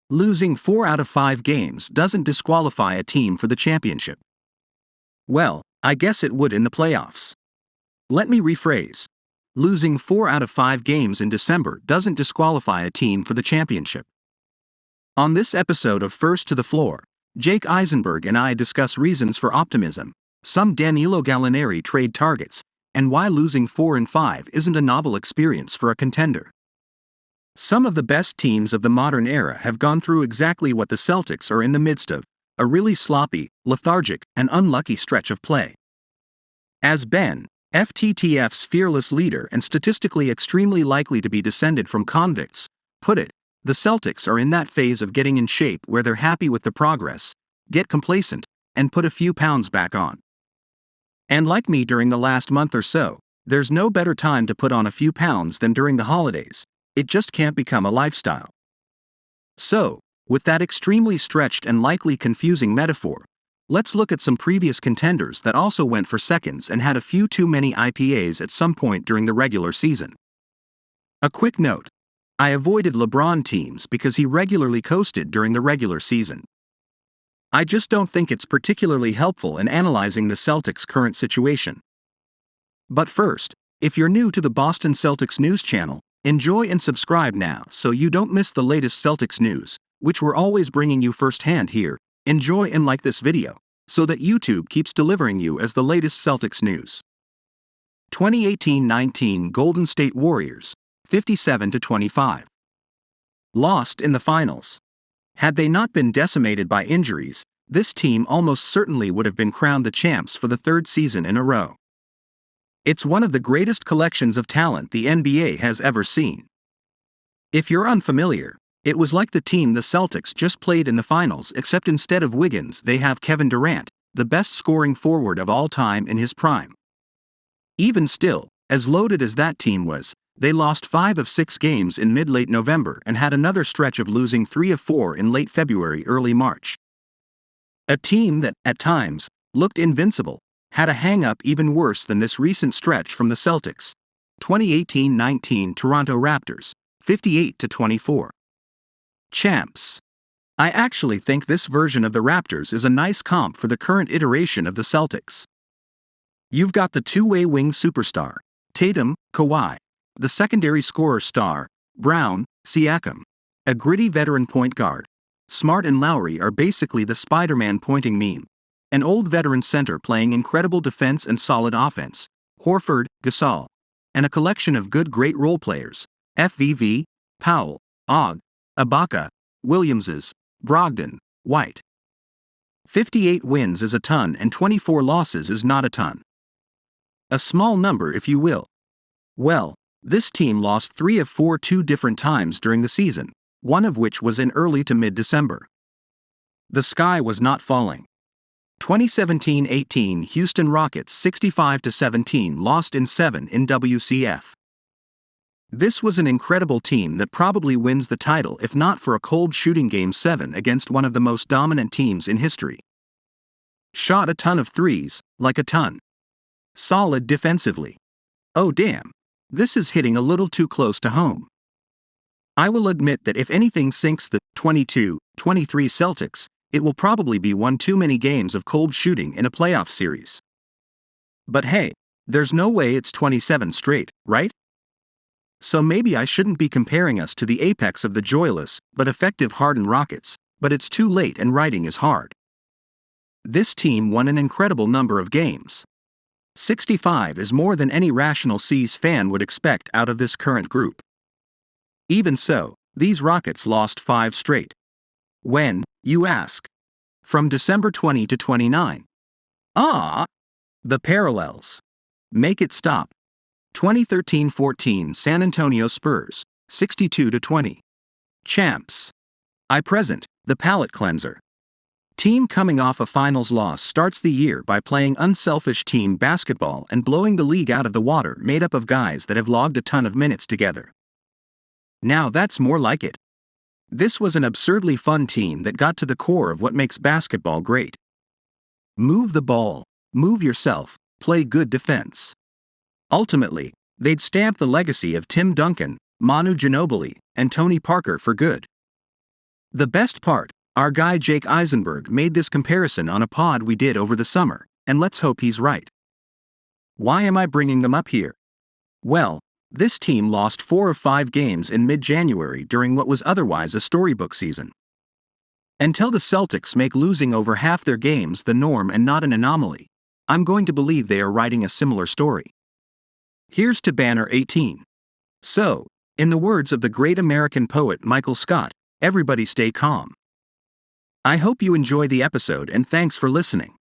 Losing 4 out of 5 games doesn't disqualify a team for the championship. Well, I guess it would in the playoffs. Let me rephrase. Losing 4 out of 5 games in December doesn't disqualify a team for the championship. On this episode of First to the Floor, Jake Eisenberg and I discuss reasons for optimism, some Danilo Gallinari trade targets, and why losing 4 and 5 isn't a novel experience for a contender. Some of the best teams of the modern era have gone through exactly what the Celtics are in the midst of, a really sloppy, lethargic, and unlucky stretch of play. As Ben, FTTF's fearless leader and statistically extremely likely to be descended from convicts, put it, the Celtics are in that phase of getting in shape where they're happy with the progress, get complacent, and put a few pounds back on. And like me during the last month or so, there's no better time to put on a few pounds than during the holidays. It just can't become a lifestyle. So, with that extremely stretched and likely confusing metaphor, let's look at some previous contenders that also went for seconds and had a few too many IPAs at some point during the regular season. A quick note. I avoided LeBron teams because he regularly coasted during the regular season. I just don't think it's particularly helpful in analyzing the Celtics' current situation. But first, if you're new to the Boston Celtics news channel, enjoy and subscribe now so you don't miss the latest Celtics news, which we're always bringing you firsthand here. Enjoy and like this video, so that YouTube keeps delivering you as the latest Celtics news. 2018-19 Golden State Warriors, 57-25. Lost in the finals. Had they not been decimated by injuries, this team almost certainly would have been crowned the champs for the third season in a row. It's one of the greatest collections of talent the NBA has ever seen. If you're unfamiliar, it was like the team the Celtics just played in the finals, except instead of Wiggins they have Kevin Durant, the best scoring forward of all time in his prime. Even still, as loaded as that team was, they lost 5 of 6 games in mid-late November and had another stretch of losing 3 of 4 in late February, early March. A team that, at times, looked invincible, had a hang-up even worse than this recent stretch from the Celtics. 2018-19 Toronto Raptors, 58-24. Champs. I actually think this version of the Raptors is a nice comp for the current iteration of the Celtics. You've got the two-way wing superstar, Tatum, Kawhi, the secondary scorer star, Brown, Siakam, a gritty veteran point guard. Smart and Lowry are basically the Spider-Man pointing meme. An old veteran center playing incredible defense and solid offense, Horford, Gasol, and a collection of great role players, FVV, Powell, Ogg, Ibaka, Williamses, Brogdon, White. 58 wins is a ton and 24 losses is not a ton. A small number if you will. Well, this team lost 3 of 4 2 different times during the season, one of which was in early to mid-December. The sky was not falling. 2017-18 Houston Rockets 65-17 lost in 7 in WCF. This was an incredible team that probably wins the title if not for a cold shooting Game 7 against one of the most dominant teams in history. Shot a ton of threes, like a ton. Solid defensively. Oh damn, this is hitting a little too close to home. I will admit that if anything sinks the 22-23 Celtics, it will probably be one too many games of cold shooting in a playoff series. But hey, there's no way it's 27 straight, right? So maybe I shouldn't be comparing us to the apex of the joyless but effective Harden Rockets, but it's too late and writing is hard. This team won an incredible number of games. 65 is more than any rational C's fan would expect out of this current group. Even so, these Rockets lost 5 straight. When, you ask? From December 20 to 29. The parallels. Make it stop. 2013-14 San Antonio Spurs, 62-20. Champs. The palate cleanser. Team coming off a finals loss starts the year by playing unselfish team basketball and blowing the league out of the water made up of guys that have logged a ton of minutes together. Now that's more like it. This was an absurdly fun team that got to the core of what makes basketball great. Move the ball, move yourself, play good defense. Ultimately, they'd stamp the legacy of Tim Duncan, Manu Ginobili, and Tony Parker for good. The best part, our guy Jake Eisenberg made this comparison on a pod we did over the summer, and let's hope he's right. Why am I bringing them up here? Well, this team lost 4 of 5 games in mid-January during what was otherwise a storybook season. Until the Celtics make losing over half their games the norm and not an anomaly, I'm going to believe they are writing a similar story. Here's to Banner 18. So, in the words of the great American poet Michael Scott, everybody stay calm. I hope you enjoy the episode and thanks for listening.